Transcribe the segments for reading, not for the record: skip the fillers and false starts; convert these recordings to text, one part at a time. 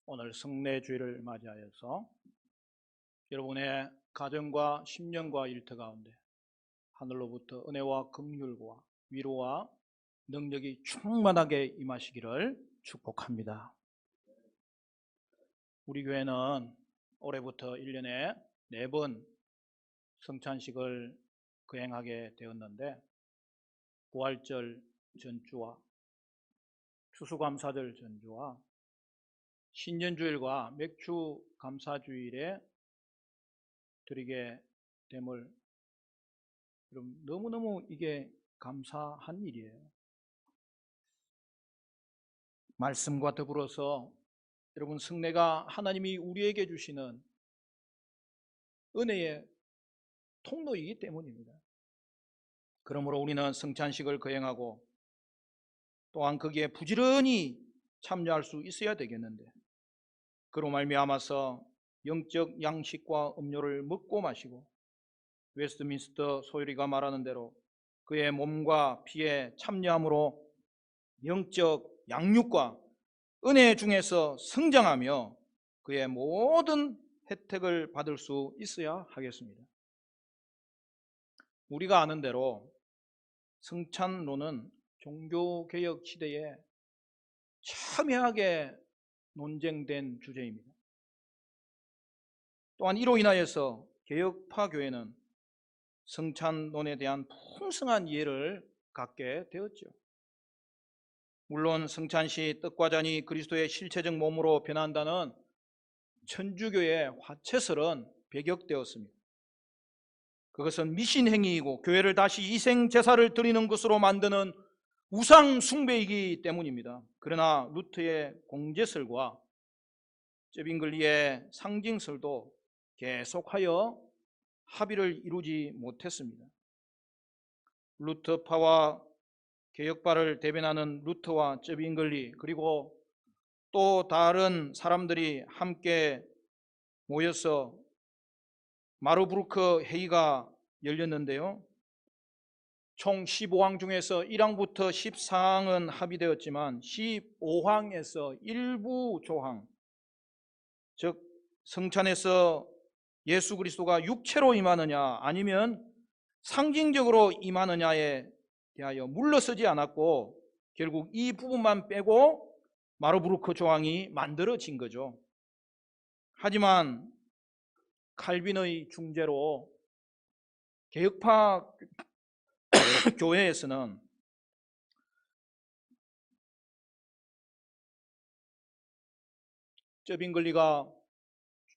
오늘 성례주일을 맞이하여서 여러분의 가정과 심령과 일터 가운데 하늘로부터 은혜와 긍휼과 위로와 능력이 충만하게 임하시기를 축복합니다. 우리 교회는 올해부터 1년에 4번 성찬식을 거행하게 되었는데, 부활절 전주와 추수감사절 전주와 신년주일과 맥주 감사주일에 드리게 됨을 여러분 너무너무 이게 감사한 일이에요. 말씀과 더불어서 여러분 성례가 하나님이 우리에게 주시는 은혜의 통로이기 때문입니다. 그러므로 우리는 성찬식을 거행하고 또한 거기에 부지런히 참여할 수 있어야 되겠는데, 그로 말미암아서 영적 양식과 음료를 먹고 마시고 웨스트민스터 소율이가 말하는 대로 그의 몸과 피에 참여함으로 영적 양육과 은혜 중에서 성장하며 그의 모든 혜택을 받을 수 있어야 하겠습니다. 우리가 아는 대로 성찬론은 종교개혁 시대에 첨예하게 논쟁된 주제입니다. 또한 이로 인하여서 개혁파 교회는 성찬론에 대한 풍성한 이해를 갖게 되었죠. 물론 성찬시 떡과 잔이 그리스도의 실체적 몸으로 변한다는 천주교의 화채설은 배격되었습니다. 그것은 미신행위이고 교회를 다시 이생제사를 드리는 것으로 만드는 우상 숭배이기 때문입니다. 그러나 루트의 공제설과 쩨빙글리의 상징설도 계속하여 합의를 이루지 못했습니다. 루터파와 개혁파를 대변하는 루터와 쩨빙글리, 그리고 또 다른 사람들이 함께 모여서 마르부르크 회의가 열렸는데요, 총 15항 중에서 1항부터 14항은 합의되었지만 15항에서 일부 조항, 즉 성찬에서 예수 그리스도가 육체로 임하느냐 아니면 상징적으로 임하느냐에 대하여 물러서지 않았고, 결국 이 부분만 빼고 마르부르크 조항이 만들어진 거죠. 하지만 칼빈의 중재로 개혁파 교회에서는 쩨빙글리가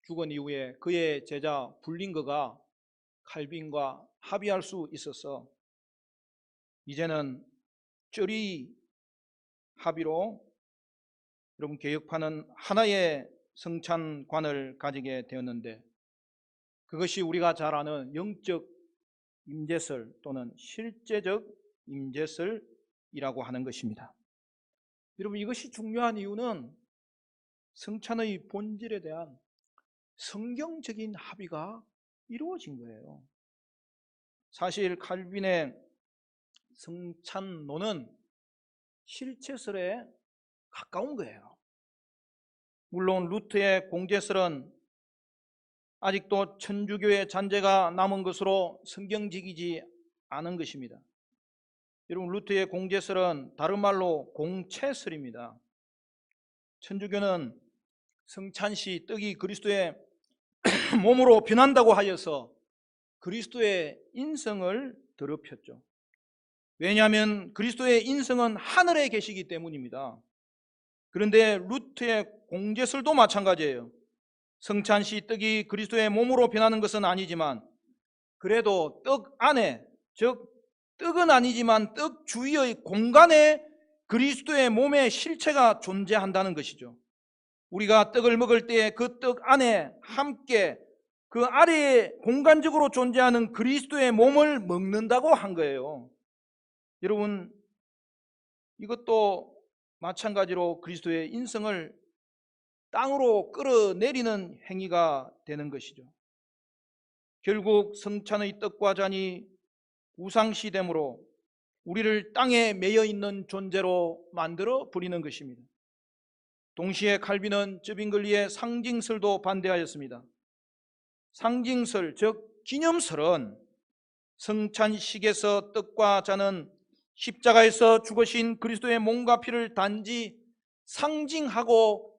죽은 이후에 그의 제자 불링거가 칼빈과 합의할 수 있어서 이제는 쩌리 합의로 여러분 개혁파는 하나의 성찬관을 가지게 되었는데, 그것이 우리가 잘 아는 영적 임재설 또는 실제적 임재설이라고 하는 것입니다. 여러분 이것이 중요한 이유는 성찬의 본질에 대한 성경적인 합의가 이루어진 거예요. 사실 칼빈의 성찬론은 실체설에 가까운 거예요. 물론 루트의 공제설은 아직도 천주교의 잔재가 남은 것으로 성경적이지 않은 것입니다. 여러분 루트의 공제설은 다른 말로 공채설입니다. 천주교는 성찬시 떡이 그리스도의 몸으로 변한다고 하여서 그리스도의 인성을 더럽혔죠. 왜냐하면 그리스도의 인성은 하늘에 계시기 때문입니다. 그런데 루트의 공제설도 마찬가지예요. 성찬시 떡이 그리스도의 몸으로 변하는 것은 아니지만 그래도 떡 안에, 즉 떡은 아니지만 떡 주위의 공간에 그리스도의 몸의 실체가 존재한다는 것이죠. 우리가 떡을 먹을 때 그 떡 안에 함께 그 아래에 공간적으로 존재하는 그리스도의 몸을 먹는다고 한 거예요. 여러분 이것도 마찬가지로 그리스도의 인성을 땅으로 끌어내리는 행위가 되는 것이죠. 결국 성찬의 떡과 잔이 우상시됨으로 우리를 땅에 매여 있는 존재로 만들어 버리는 것입니다. 동시에 칼빈은 쯔빙글리의 상징설도 반대하였습니다. 상징설, 즉 기념설은 성찬식에서 떡과 잔은 십자가에서 죽으신 그리스도의 몸과 피를 단지 상징하고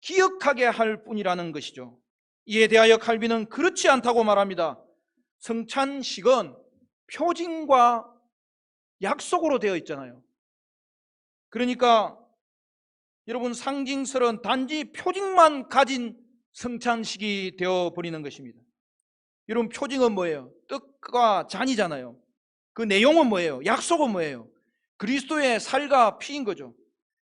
기억하게 할 뿐이라는 것이죠. 이에 대하여 칼빈은 그렇지 않다고 말합니다. 성찬식은 표징과 약속으로 되어 있잖아요. 그러니까 여러분, 상징설은 단지 표징만 가진 성찬식이 되어버리는 것입니다. 여러분, 표징은 뭐예요? 떡과 잔이잖아요. 그 내용은 뭐예요? 약속은 뭐예요? 그리스도의 살과 피인 거죠.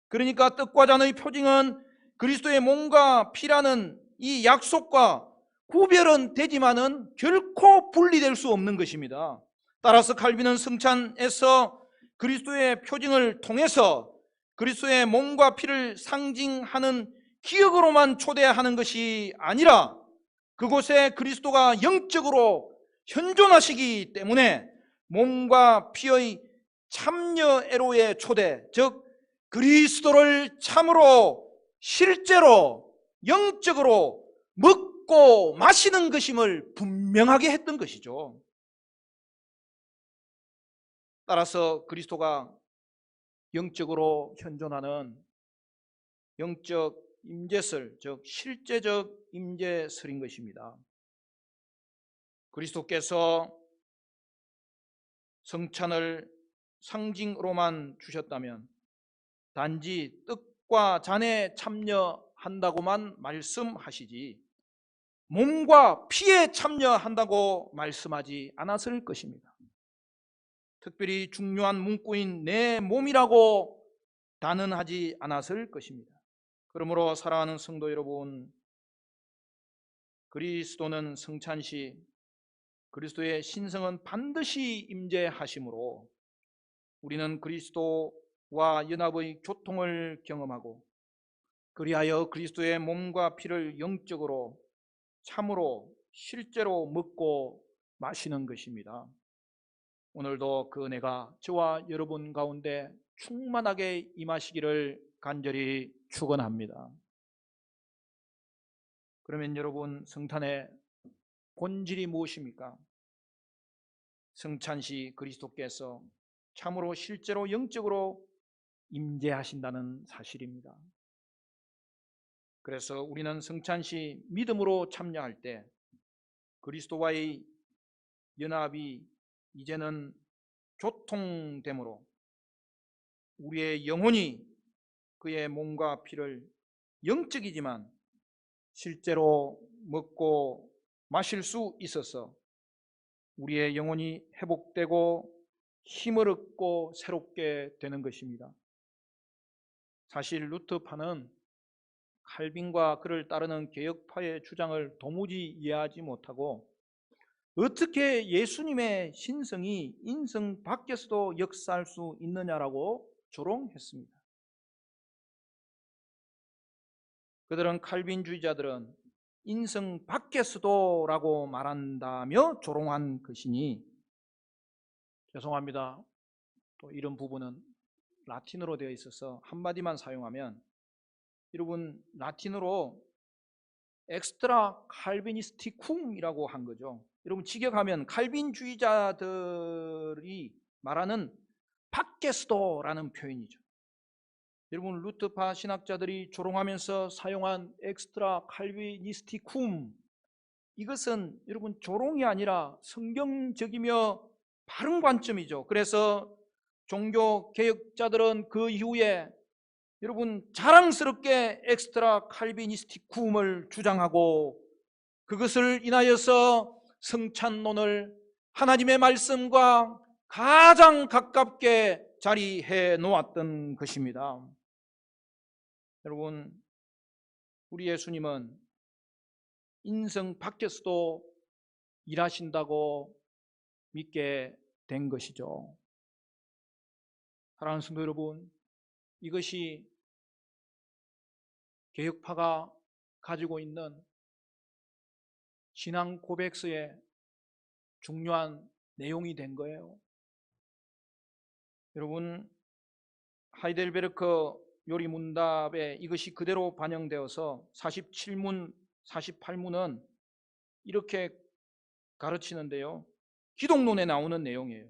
그러니까 떡과 잔의 표징은 그리스도의 몸과 피라는 이 약속과 구별은 되지만은 결코 분리될 수 없는 것입니다. 따라서 칼빈은 성찬에서 그리스도의 표징을 통해서 그리스도의 몸과 피를 상징하는 기억으로만 초대하는 것이 아니라 그곳에 그리스도가 영적으로 현존하시기 때문에 몸과 피의 참여애로의 초대, 즉 그리스도를 참으로 실제로 영적으로 먹고 마시는 것임을 분명하게 했던 것이죠. 따라서 그리스도가 영적으로 현존하는 영적 임재설, 즉 실제적 임재설인 것입니다. 그리스도께서 성찬을 상징으로만 주셨다면 단지 떡과 잔에 참여한다고만 말씀하시지 몸과 피에 참여한다고 말씀하지 않았을 것입니다. 특별히 중요한 문구인 내 몸이라고 단언하지 않았을 것입니다. 그러므로 사랑하는 성도 여러분, 그리스도는 성찬시 그리스도의 신성은 반드시 임재하심으로 우리는 그리스도와 연합의 교통을 경험하고 그리하여 그리스도의 몸과 피를 영적으로 참으로 실제로 먹고 마시는 것입니다. 오늘도 그 은혜가 저와 여러분 가운데 충만하게 임하시기를 간절히 축원합니다. 그러면 여러분, 성탄의 본질이 무엇입니까? 성찬시 그리스도께서 참으로 실제로 영적으로 임재하신다는 사실입니다. 그래서 우리는 성찬시 믿음으로 참여할 때 그리스도와의 연합이 이제는 교통됨으로 우리의 영혼이 그의 몸과 피를 영적이지만 실제로 먹고 마실 수 있어서 우리의 영혼이 회복되고 힘을 얻고 새롭게 되는 것입니다. 사실 루터파는 칼빈과 그를 따르는 개혁파의 주장을 도무지 이해하지 못하고 어떻게 예수님의 신성이 인성 밖에서도 역사할 수 있느냐라고 조롱했습니다. 그들은 칼빈주의자들은 인성 밖에서도 라고 말한다며 조롱한 것이니, 죄송합니다, 또 이런 부분은 라틴어로 되어 있어서 한마디만 사용하면, 여러분, 라틴어로 엑스트라 칼비니스티쿰이라고 한 거죠. 여러분, 직역하면 칼빈주의자들이 말하는 밖에서도라는 표현이죠. 여러분, 루터파 신학자들이 조롱하면서 사용한 엑스트라 칼비니스티쿰, 이것은 여러분 조롱이 아니라 성경적이며 바른 관점이죠. 그래서 종교 개혁자들은 그 이후에 여러분 자랑스럽게 엑스트라 칼비니스티쿰을 주장하고 그것을 인하여서 성찬론을 하나님의 말씀과 가장 가깝게 자리해 놓았던 것입니다. 여러분, 우리 예수님은 인성 밖에서도 일하신다고 믿게 된 것이죠. 사랑하는 성도 여러분, 이것이 개혁파가 가지고 있는 신앙 고백서의 중요한 내용이 된 거예요. 여러분, 하이델베르크 요리문답에 이것이 그대로 반영되어서 47문, 48문은 이렇게 가르치는데요. 기독론에 나오는 내용이에요.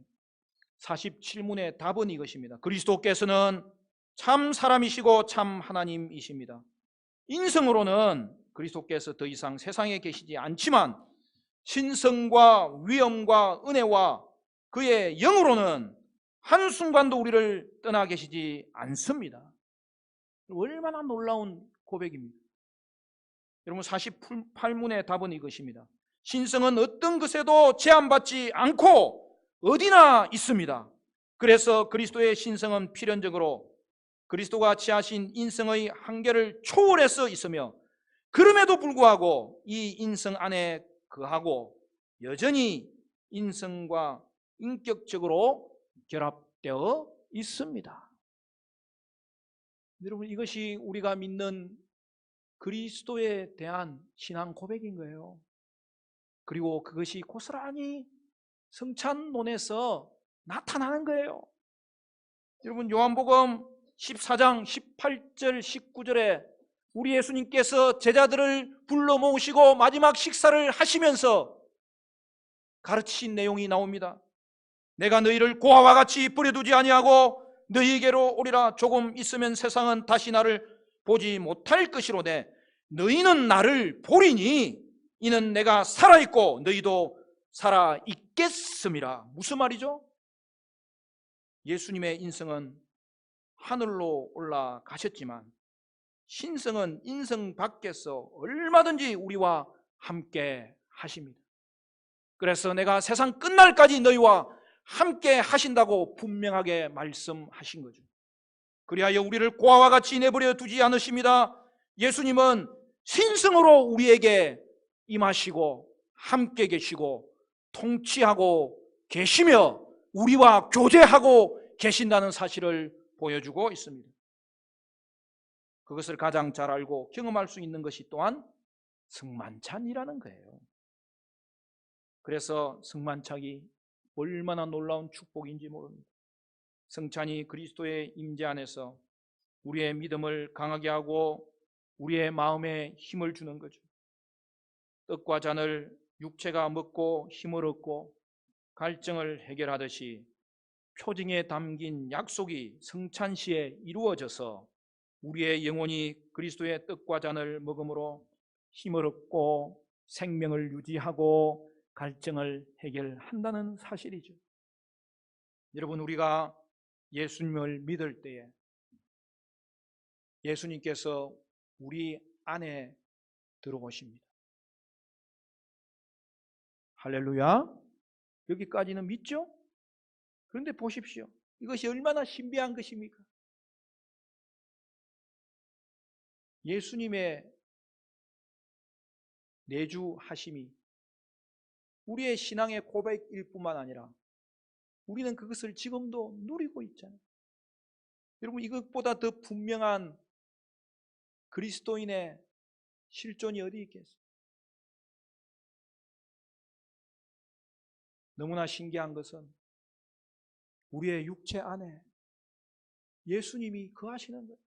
47문의 답은 이것입니다. 그리스도께서는 참 사람이시고 참 하나님이십니다. 인성으로는 그리스도께서 더 이상 세상에 계시지 않지만 신성과 위엄과 은혜와 그의 영으로는 한순간도 우리를 떠나 계시지 않습니다. 얼마나 놀라운 고백입니다. 여러분 48문의 답은 이것입니다. 신성은 어떤 것에도 제한받지 않고 어디나 있습니다. 그래서 그리스도의 신성은 필연적으로 그리스도가 취하신 인성의 한계를 초월해서 있으며 그럼에도 불구하고 이 인성 안에 거하고 여전히 인성과 인격적으로 결합되어 있습니다. 여러분 이것이 우리가 믿는 그리스도에 대한 신앙 고백인 거예요. 그리고 그것이 고스란히 성찬론에서 나타나는 거예요. 여러분 요한복음 14장 18절 19절에 우리 예수님께서 제자들을 불러 모으시고 마지막 식사를 하시면서 가르치신 내용이 나옵니다. 내가 너희를 고아와 같이 버려두지 아니하고 너희에게로 오리라. 조금 있으면 세상은 다시 나를 보지 못할 것이로되 너희는 나를 보리니 이는 내가 살아있고 너희도 살아있겠음이라. 무슨 말이죠? 예수님의 인성은 하늘로 올라가셨지만 신성은 인성 밖에서 얼마든지 우리와 함께 하십니다. 그래서 내가 세상 끝날까지 너희와 함께 하신다고 분명하게 말씀하신 거죠. 그리하여 우리를 고아와 같이 내버려 두지 않으십니다. 예수님은 신성으로 우리에게 임하시고 함께 계시고 통치하고 계시며 우리와 교제하고 계신다는 사실을 보여주고 있습니다. 그것을 가장 잘 알고 경험할 수 있는 것이 또한 성만찬이라는 거예요. 그래서 성만찬이 얼마나 놀라운 축복인지 모릅니다. 성찬이 그리스도의 임재 안에서 우리의 믿음을 강하게 하고 우리의 마음에 힘을 주는 거죠. 떡과 잔을 육체가 먹고 힘을 얻고 갈증을 해결하듯이 표징에 담긴 약속이 성찬시에 이루어져서 우리의 영혼이 그리스도의 떡과 잔을 먹음으로 힘을 얻고 생명을 유지하고 갈증을 해결한다는 사실이죠. 여러분 우리가 예수님을 믿을 때에 예수님께서 우리 안에 들어오십니다. 할렐루야. 여기까지는 믿죠? 그런데 보십시오. 이것이 얼마나 신비한 것입니까? 예수님의 내주하심이 우리의 신앙의 고백일 뿐만 아니라 우리는 그것을 지금도 누리고 있잖아요. 여러분 이것보다 더 분명한 그리스도인의 실존이 어디 있겠어요? 너무나 신기한 것은 우리의 육체 안에 예수님이 거하시는 거예요.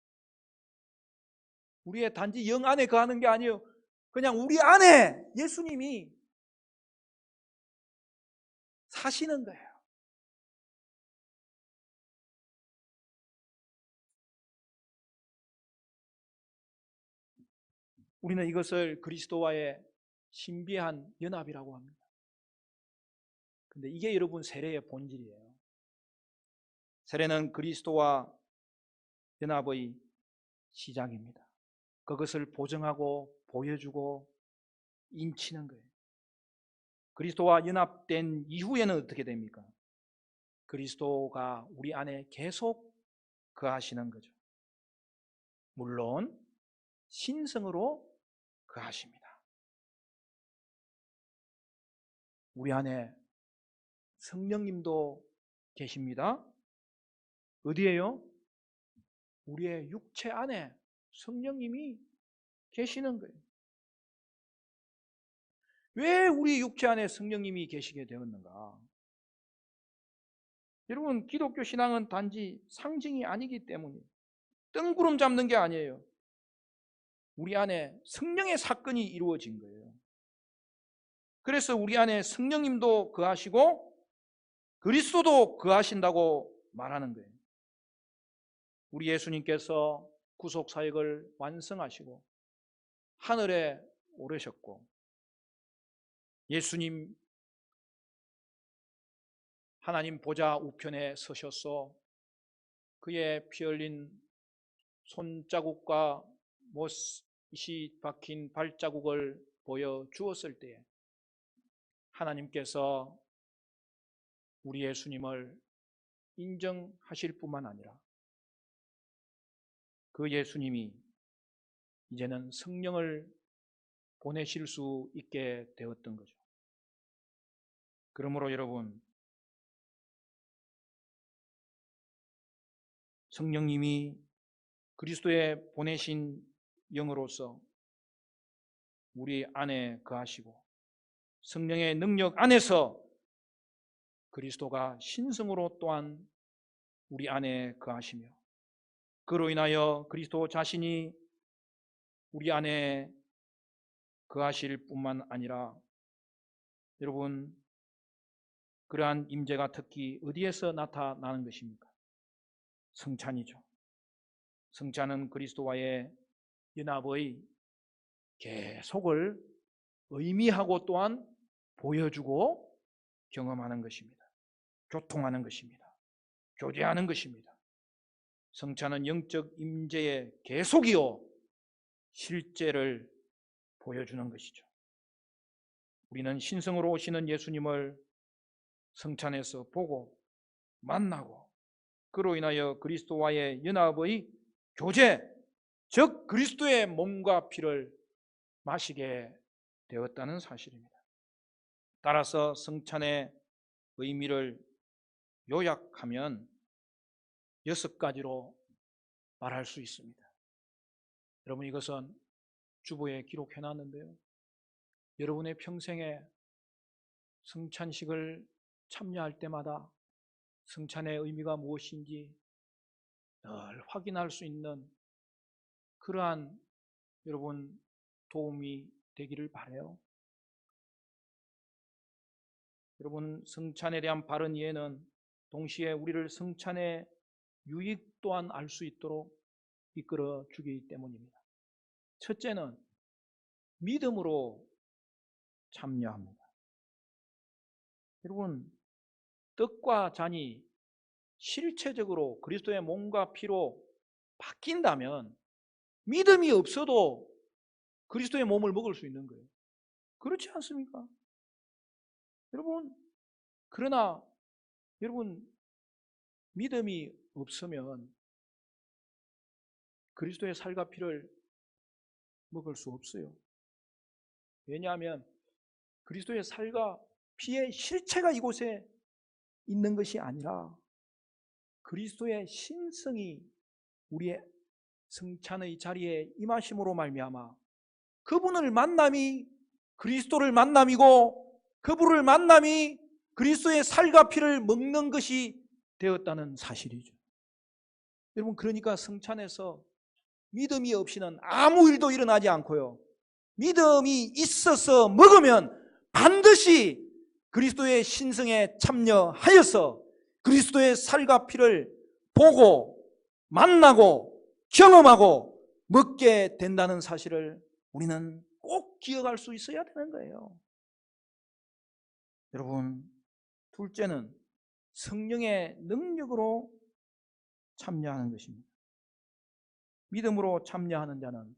우리의 단지 영 안에 거하는 게 아니에요. 그냥 우리 안에 예수님이 사시는 거예요. 우리는 이것을 그리스도와의 신비한 연합이라고 합니다. 근데 이게 여러분 세례의 본질이에요. 세례는 그리스도와 연합의 시작입니다. 그것을 보증하고 보여주고 인치는 거예요. 그리스도와 연합된 이후에는 어떻게 됩니까? 그리스도가 우리 안에 계속 거하시는 거죠. 물론 신성으로 거하십니다. 우리 안에 성령님도 계십니다. 어디에요? 우리의 육체 안에 성령님이 계시는 거예요. 왜 우리 육체 안에 성령님이 계시게 되었는가? 여러분 기독교 신앙은 단지 상징이 아니기 때문이에요. 뜬구름 잡는 게 아니에요. 우리 안에 성령의 사건이 이루어진 거예요. 그래서 우리 안에 성령님도 거하시고 그리스도도 거하신다고 말하는 거예요. 우리 예수님께서 구속사역을 완성하시고 하늘에 오르셨고, 예수님 하나님 보좌 우편에 서셔서 그의 피 흘린 손자국과 못이 박힌 발자국을 보여주었을 때에 하나님께서 우리 예수님을 인정하실 뿐만 아니라 그 예수님이 이제는 성령을 보내실 수 있게 되었던 거죠. 그러므로 여러분, 성령님이 그리스도의 보내신 영으로서 우리 안에 거하시고 성령의 능력 안에서 그리스도가 신성으로 또한 우리 안에 거하시며, 그로 인하여 그리스도 자신이 우리 안에 거하실 뿐만 아니라, 여러분, 그러한 임재가 특히 어디에서 나타나는 것입니까? 성찬이죠. 성찬은 그리스도와의 연합의 계속을 의미하고 또한 보여주고 경험하는 것입니다. 교통하는 것입니다. 교제하는 것입니다. 성찬은 영적 임재의 계속이요 실제를 보여주는 것이죠. 우리는 신성으로 오시는 예수님을 성찬에서 보고 만나고, 그로 인하여 그리스도와의 연합의 교제, 즉 그리스도의 몸과 피를 마시게 되었다는 사실입니다. 따라서 성찬의 의미를 요약하면 6가지로 말할 수 있습니다. 여러분, 이것은 주보에 기록해놨는데요, 여러분의 평생에 성찬식을 참여할 때마다 성찬의 의미가 무엇인지 늘 확인할 수 있는 그러한 여러분 도움이 되기를 바라요. 여러분, 성찬에 대한 바른 이해는 동시에 우리를 성찬의 유익 또한 알 수 있도록 이끌어 주기 때문입니다. 첫째는 믿음으로 참여합니다. 여러분, 떡과 잔이 실체적으로 그리스도의 몸과 피로 바뀐다면 믿음이 없어도 그리스도의 몸을 먹을 수 있는 거예요. 그렇지 않습니까? 여러분, 그러나 여러분, 믿음이 없으면 그리스도의 살과 피를 먹을 수 없어요. 왜냐하면 그리스도의 살과 피의 실체가 이곳에 있는 것이 아니라 그리스도의 신성이 우리의 성찬의 자리에 임하심으로 말미암아 그분을 만남이 그리스도를 만남이고, 그분을 만남이 그리스도의 살과 피를 먹는 것이 되었다는 사실이죠. 여러분, 그러니까 성찬에서 믿음이 없이는 아무 일도 일어나지 않고요, 믿음이 있어서 먹으면 반드시 그리스도의 신성에 참여하여서 그리스도의 살과 피를 보고 만나고 경험하고 먹게 된다는 사실을 우리는 꼭 기억할 수 있어야 되는 거예요. 여러분, 둘째는 성령의 능력으로 참여하는 것입니다. 믿음으로 참여하는 자는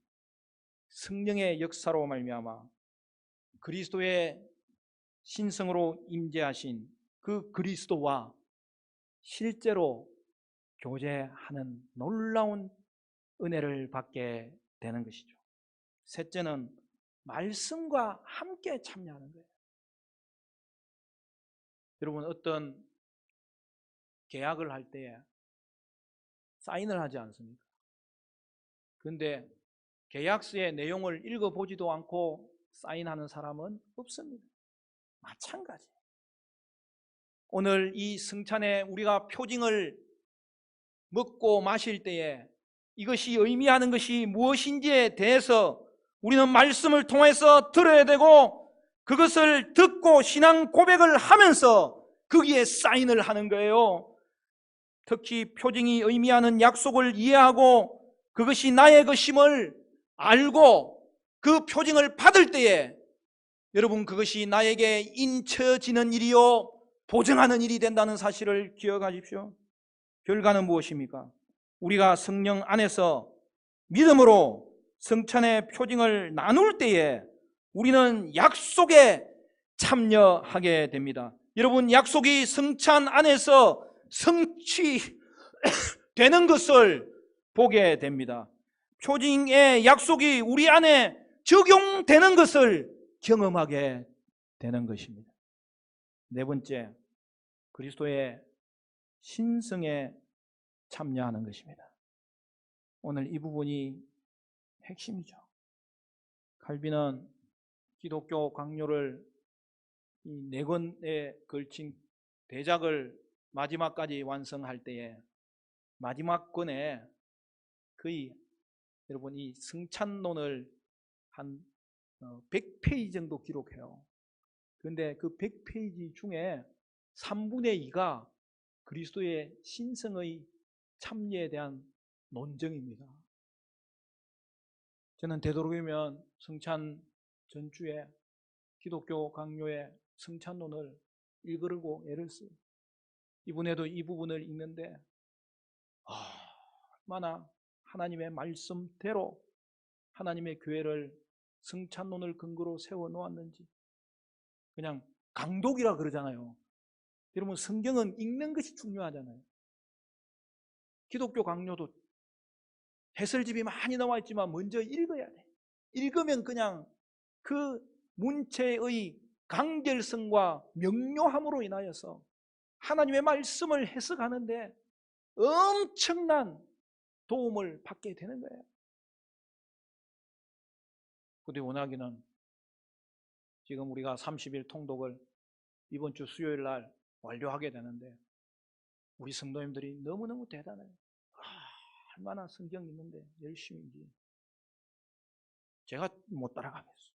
성령의 역사로 말미암아 그리스도의 신성으로 임재하신 그 그리스도와 실제로 교제하는 놀라운 은혜를 받게 되는 것이죠. 셋째는 말씀과 함께 참여하는 거예요. 여러분, 어떤 계약을 할 때 사인을 하지 않습니까? 그런데 계약서의 내용을 읽어보지도 않고 사인하는 사람은 없습니다. 마찬가지. 오늘 이 성찬에 우리가 표징을 먹고 마실 때에 이것이 의미하는 것이 무엇인지에 대해서 우리는 말씀을 통해서 들어야 되고, 그것을 듣고 신앙 고백을 하면서 거기에 사인을 하는 거예요. 특히 표징이 의미하는 약속을 이해하고 그것이 나의 것임을 알고 그 표징을 받을 때에 여러분, 그것이 나에게 인쳐지는 일이요 보증하는 일이 된다는 사실을 기억하십시오. 결과는 무엇입니까? 우리가 성령 안에서 믿음으로 성찬의 표징을 나눌 때에 우리는 약속에 참여하게 됩니다. 여러분, 약속이 성찬 안에서 성취되는 것을 보게 됩니다. 표징의 약속이 우리 안에 적용되는 것을 경험하게 되는 것입니다. 네 번째, 그리스도의 신성에 참여하는 것입니다. 오늘 이 부분이 핵심이죠. 칼빈은 기독교 강요를 이 네 권에 걸친 대작을 마지막까지 완성할 때에 마지막 권에 거의 여러분 이 성찬론을 한 100페이지 정도 기록해요. 그런데 그 100페이지 중에 3분의 2가 그리스도의 신성의 참여에 대한 논증입니다. 저는 되도록이면 성찬 전주에 기독교 강요의 성찬론을 읽으려고 애를 써요. 이번에도 이 부분을 읽는데 얼마나 하나님의 말씀대로 하나님의 교회를 성찬론을 근거로 세워놓았는지. 그냥 강독이라 그러잖아요. 여러분, 성경은 읽는 것이 중요하잖아요. 기독교 강요도 해설집이 많이 나와 있지만 먼저 읽어야 돼. 읽으면 그냥 그 문체의 간결성과 명료함으로 인하여서 하나님의 말씀을 해석하는데 엄청난 도움을 받게 되는 거예요. 그런데 원하기는 지금 우리가 30일 통독을 이번 주 수요일 날 완료하게 되는데 우리 성도님들이 너무너무 대단해요. 얼마나 성경 읽는데 열심인지 제가 못 따라가겠어요.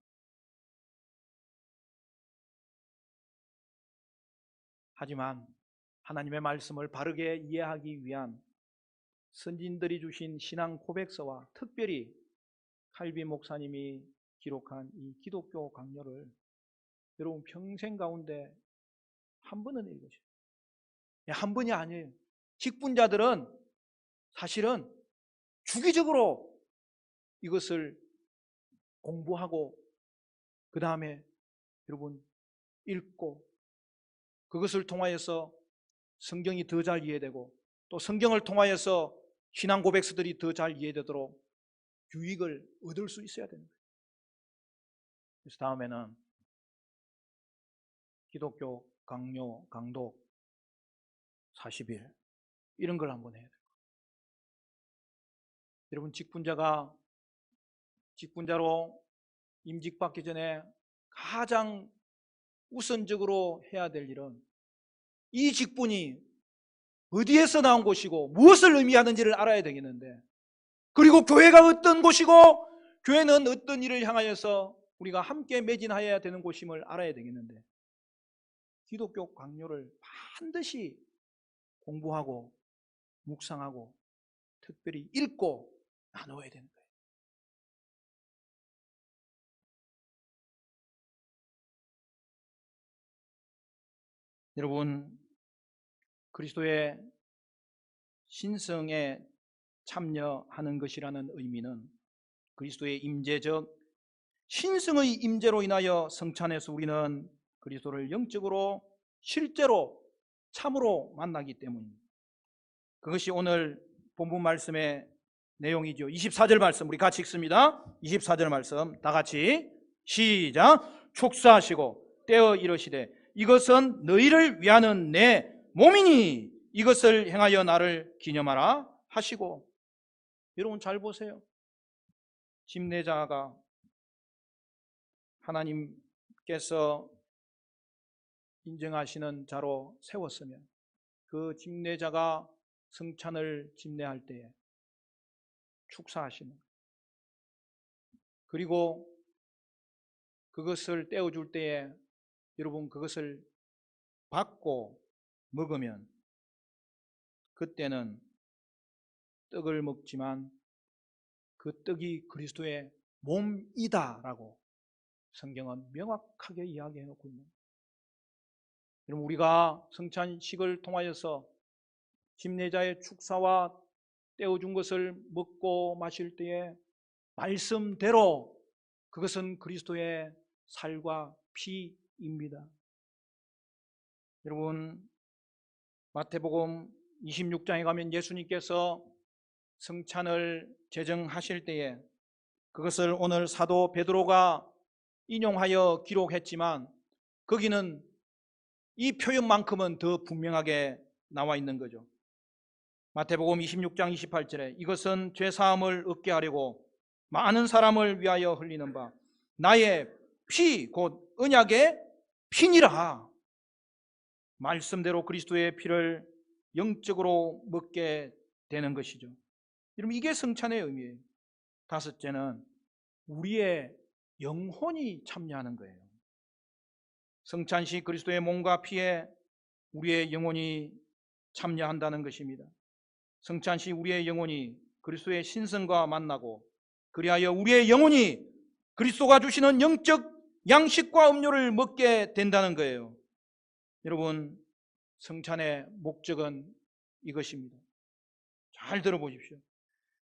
하지만 하나님의 말씀을 바르게 이해하기 위한 선진들이 주신 신앙 고백서와 특별히 칼빈 목사님이 기록한 이 기독교 강요를 여러분 평생 가운데 한 번은 읽으셔요. 한 번이 아니에요. 직분자들은 사실은 주기적으로 이것을 공부하고 그 다음에 여러분 읽고 그것을 통하여서 성경이 더 잘 이해되고 또 성경을 통하여서 신앙 고백서들이 더 잘 이해되도록 유익을 얻을 수 있어야 되는 거예요. 그래서 다음에는 기독교 강요, 강독 40일 이런 걸 한번 해야 돼요. 여러분, 직분자로 임직받기 전에 가장 우선적으로 해야 될 일은 이 직분이 어디에서 나온 곳이고 무엇을 의미하는지를 알아야 되겠는데, 그리고 교회가 어떤 곳이고 교회는 어떤 일을 향하여서 우리가 함께 매진하여야 되는 곳임을 알아야 되겠는데, 기독교 강요를 반드시 공부하고 묵상하고 특별히 읽고 나누어야 되는 거예요. 여러분, 그리스도의 신성에 참여하는 것이라는 의미는 그리스도의 임재적 신성의 임재로 인하여 성찬에서 우리는 그리스도를 영적으로 실제로 참으로 만나기 때문입니다. 그것이 오늘 본문 말씀의 내용이죠. 24절 말씀 우리 같이 읽습니다. 24절 말씀 다 같이 시작. 축사하시고 떼어 이르시되 이것은 너희를 위하는 내 몸이니 이것을 행하여 나를 기념하라 하시고. 여러분 잘 보세요. 집례자가 하나님께서 인정하시는 자로 세웠으면 그 집례자가 성찬을 집례할 때에 축사하시는, 그리고 그것을 떼어줄 때에 여러분 그것을 받고 먹으면 그때는 떡을 먹지만 그 떡이 그리스도의 몸이다라고 성경은 명확하게 이야기해 놓고 있는. 여러분, 우리가 성찬식을 통하여서 집례자의 축사와 떼어준 것을 먹고 마실 때에 말씀대로 그것은 그리스도의 살과 피입니다. 여러분, 마태복음 26장에 가면 예수님께서 성찬을 제정하실 때에 그것을 오늘 사도 베드로가 인용하여 기록했지만 거기는 이 표현만큼은 더 분명하게 나와 있는 거죠. 마태복음 26장 28절에 이것은 죄사함을 얻게 하려고 많은 사람을 위하여 흘리는 바 나의 피 곧 언약의 피니라. 말씀대로 그리스도의 피를 영적으로 먹게 되는 것이죠. 여러분, 이게 성찬의 의미예요. 다섯째는 우리의 영혼이 참여하는 거예요. 성찬식 그리스도의 몸과 피에 우리의 영혼이 참여한다는 것입니다. 성찬식 우리의 영혼이 그리스도의 신성과 만나고 그리하여 우리의 영혼이 그리스도가 주시는 영적 양식과 음료를 먹게 된다는 거예요. 여러분, 성찬의 목적은 이것입니다. 잘 들어보십시오.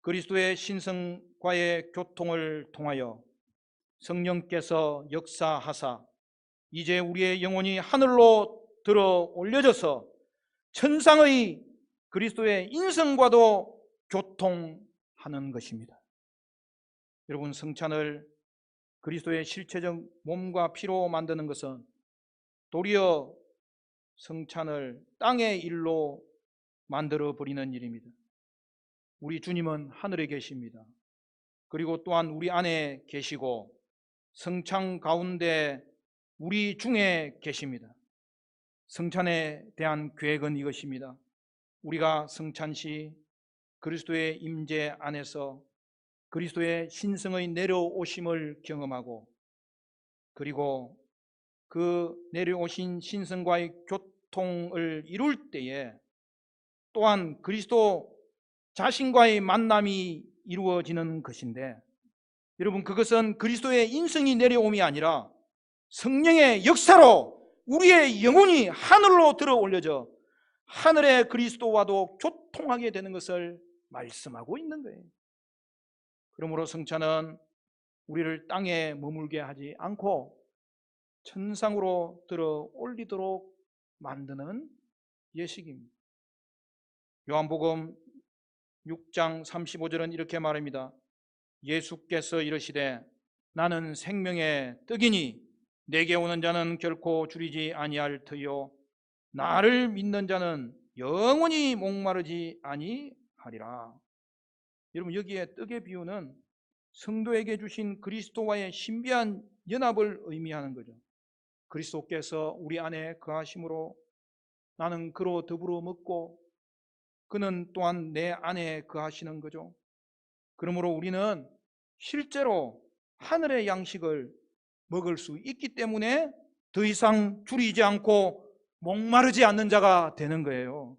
그리스도의 신성과의 교통을 통하여 성령께서 역사하사 이제 우리의 영혼이 하늘로 들어 올려져서 천상의 그리스도의 인성과도 교통하는 것입니다. 여러분, 성찬을 그리스도의 실체적 몸과 피로 만드는 것은 도리어 성찬을 땅의 일로 만들어 버리는 일입니다. 우리 주님은 하늘에 계십니다. 그리고 또한 우리 안에 계시고 성찬 가운데 우리 중에 계십니다. 성찬에 대한 계획은 이것입니다. 우리가 성찬 시 그리스도의 임재 안에서 그리스도의 신성의 내려오심을 경험하고 그리고 그 내려오신 신성과의 교통을 이룰 때에 또한 그리스도 자신과의 만남이 이루어지는 것인데, 여러분, 그것은 그리스도의 인성이 내려옴이 아니라 성령의 역사로 우리의 영혼이 하늘로 들어 올려져 하늘의 그리스도와도 교통하게 되는 것을 말씀하고 있는 거예요. 그러므로 성찬은 우리를 땅에 머물게 하지 않고 천상으로 들어 올리도록 만드는 예식입니다. 요한복음 6장 35절은 이렇게 말합니다. 예수께서 이르시되 나는 생명의 떡이니 내게 오는 자는 결코 줄이지 아니할 터요 나를 믿는 자는 영원히 목마르지 아니하리라. 여러분, 여기에 떡의 비유는 성도에게 주신 그리스도와의 신비한 연합을 의미하는 거죠. 그리스도께서 우리 안에 거하심으로 나는 그로 더불어 먹고 그는 또한 내 안에 거하시는 거죠. 그러므로 우리는 실제로 하늘의 양식을 먹을 수 있기 때문에 더 이상 줄이지 않고 목마르지 않는 자가 되는 거예요.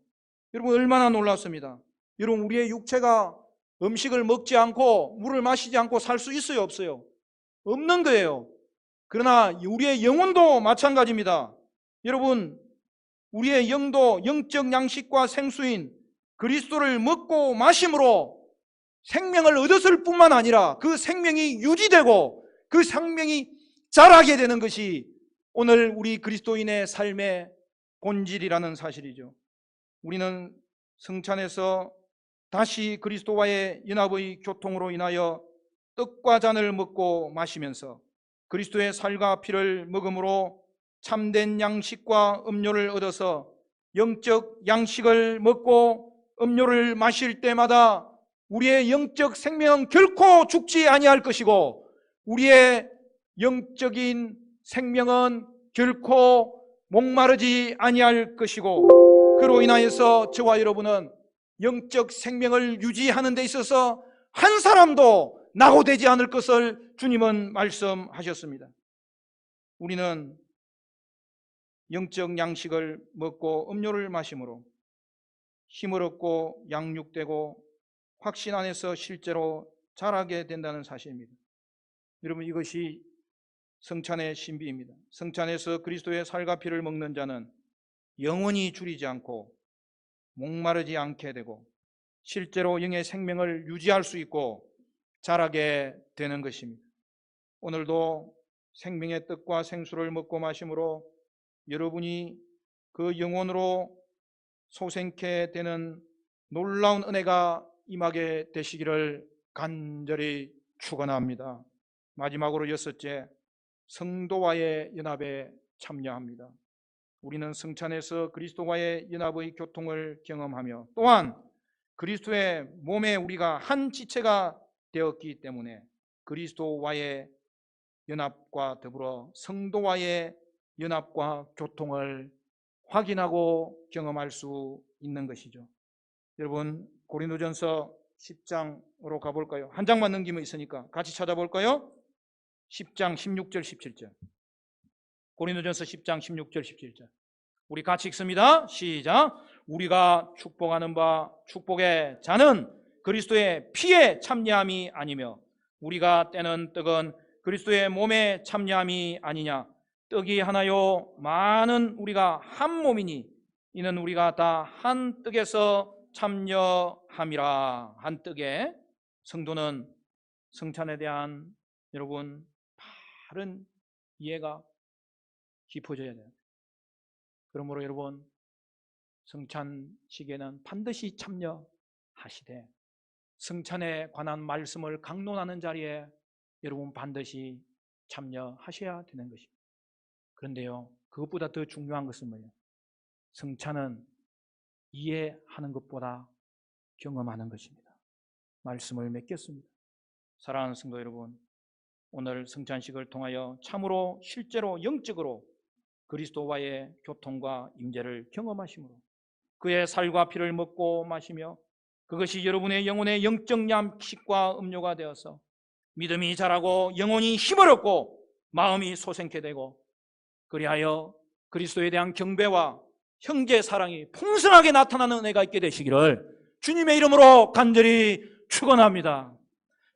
여러분, 얼마나 놀랍습니다. 여러분, 우리의 육체가 음식을 먹지 않고 물을 마시지 않고 살 수 있어요, 없어요? 없는 거예요. 그러나 우리의 영혼도 마찬가지입니다. 여러분, 우리의 영도 영적 양식과 생수인 그리스도를 먹고 마심으로 생명을 얻었을 뿐만 아니라 그 생명이 유지되고 그 생명이 자라게 되는 것이 오늘 우리 그리스도인의 삶의 본질이라는 사실이죠. 우리는 성찬에서 다시 그리스도와의 연합의 교통으로 인하여 떡과 잔을 먹고 마시면서 그리스도의 살과 피를 먹음으로 참된 양식과 음료를 얻어서 영적 양식을 먹고 음료를 마실 때마다 우리의 영적 생명은 결코 죽지 아니할 것이고 우리의 영적인 생명은 결코 목마르지 아니할 것이고 그로 인하여서 저와 여러분은 영적 생명을 유지하는 데 있어서 한 사람도 낙오되지 않을 것을 주님은 말씀하셨습니다. 우리는 영적 양식을 먹고 음료를 마심으로 힘을 얻고 양육되고 확신 안에서 실제로 자라게 된다는 사실입니다. 여러분, 이것이 성찬의 신비입니다. 성찬에서 그리스도의 살과 피를 먹는 자는 영원히 줄이지 않고 목마르지 않게 되고 실제로 영의 생명을 유지할 수 있고 자라게 되는 것입니다. 오늘도 생명의 떡과 생수를 먹고 마심으로 여러분이 그 영혼으로 소생케 되는 놀라운 은혜가 임하게 되시기를 간절히 축원합니다. 마지막으로 여섯째, 성도와의 연합에 참여합니다. 우리는 성찬에서 그리스도와의 연합의 교통을 경험하며 또한 그리스도의 몸에 우리가 한 지체가 되었기 때문에 그리스도와의 연합과 더불어 성도와의 연합과 교통을 확인하고 경험할 수 있는 것이죠. 여러분, 고린도전서 10장으로 가볼까요? 한 장만 넘기면 있으니까 같이 찾아볼까요? 10장 16절 17절. 고린도전서 10장 16절 17절. 우리 같이 읽습니다. 시작. 우리가 축복하는 바 축복의 잔은 그리스도의 피에 참여함이 아니며 우리가 떼는 떡은 그리스도의 몸에 참여함이 아니냐. 떡이 하나요 많은 우리가 한 몸이니 이는 우리가 다 한 떡에서 참여함이라. 한 떡에 성도는 성찬에 대한 여러분 바른 이해가 깊어져야 돼요. 그러므로 여러분 성찬식에는 반드시 참여하시되 성찬에 관한 말씀을 강론하는 자리에 여러분 반드시 참여하셔야 되는 것입니다. 그런데요, 그것보다 더 중요한 것은 뭐예요? 성찬은 이해하는 것보다 경험하는 것입니다. 말씀을 맺겠습니다. 사랑하는 성도 여러분, 오늘 성찬식을 통하여 참으로 실제로 영적으로 그리스도와의 교통과 임재를 경험하심으로 그의 살과 피를 먹고 마시며 그것이 여러분의 영혼의 영적 양식과 음료가 되어서 믿음이 자라고 영혼이 힘을 얻고 마음이 소생케 되고 그리하여 그리스도에 대한 경배와 형제 사랑이 풍성하게 나타나는 은혜가 있게 되시기를 주님의 이름으로 간절히 축원합니다.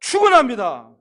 축원합니다.